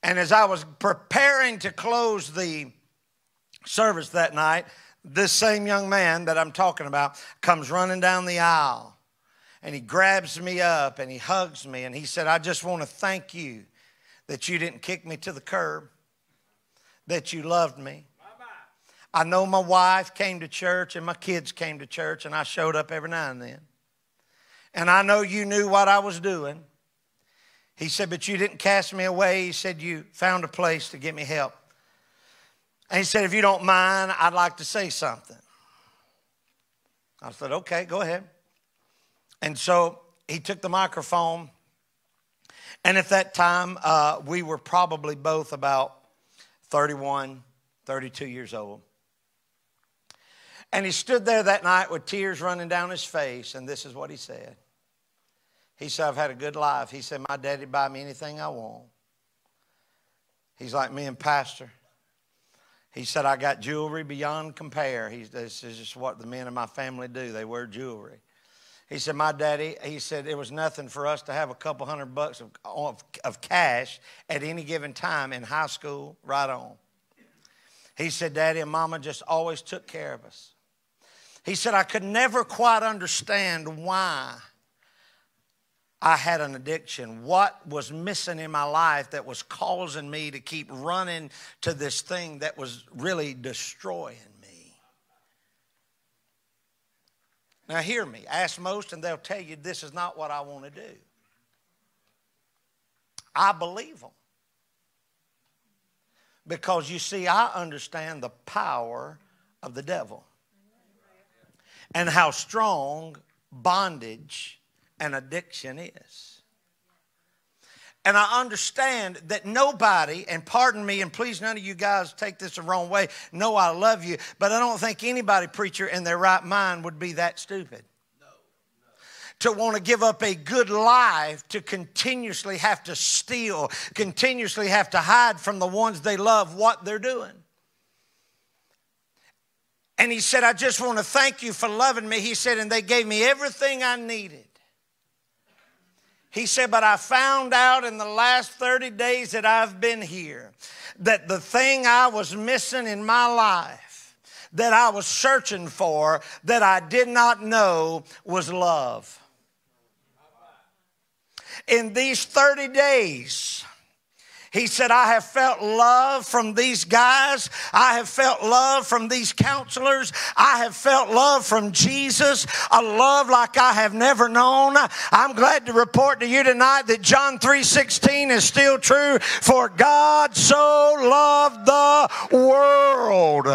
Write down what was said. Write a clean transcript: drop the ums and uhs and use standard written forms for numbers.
And as I was preparing to close the service that night, this same young man that I'm talking about comes running down the aisle. And he grabs me up and he hugs me. And he said, I just want to thank you that you didn't kick me to the curb, that you loved me. I know my wife came to church and my kids came to church, and I showed up every now and then. And I know you knew what I was doing. He said, but you didn't cast me away. He said, you found a place to get me help. And he said, if you don't mind, I'd like to say something. I said, okay, go ahead. And so he took the microphone. And at that time, we were probably both about 31, 32 years old. And he stood there that night with tears running down his face, and this is what he said. He said, I've had a good life. He said, my daddy buy me anything I want. He's like me and Pastor. He said, I got jewelry beyond compare. This is just what the men in my family do. They wear jewelry. He said, my daddy, he said, it was nothing for us to have a couple $100 of cash at any given time in high school, right on. He said, Daddy and Mama just always took care of us. He said, I could never quite understand why I had an addiction. What was missing in my life that was causing me to keep running to this thing that was really destroying me. Now hear me. Ask most and they'll tell you this is not what I want to do. I believe them. Because you see, I understand the power of the devil. And how strong bondage and addiction is. And I understand that nobody, and pardon me, and please none of you guys take this the wrong way. No, I love you, but I don't think anybody, preacher, in their right mind would be that stupid. To want to give up a good life, to continuously have to steal, continuously have to hide from the ones they love what they're doing. And he said, I just want to thank you for loving me. He said, and they gave me everything I needed. He said, but I found out in the last 30 days that I've been here that the thing I was missing in my life, that I was searching for, that I did not know was love. In these 30 days, he said, I have felt love from these guys. I have felt love from these counselors. I have felt love from Jesus, a love like I have never known. I'm glad to report to you tonight that John 3:16 is still true. For God so loved the world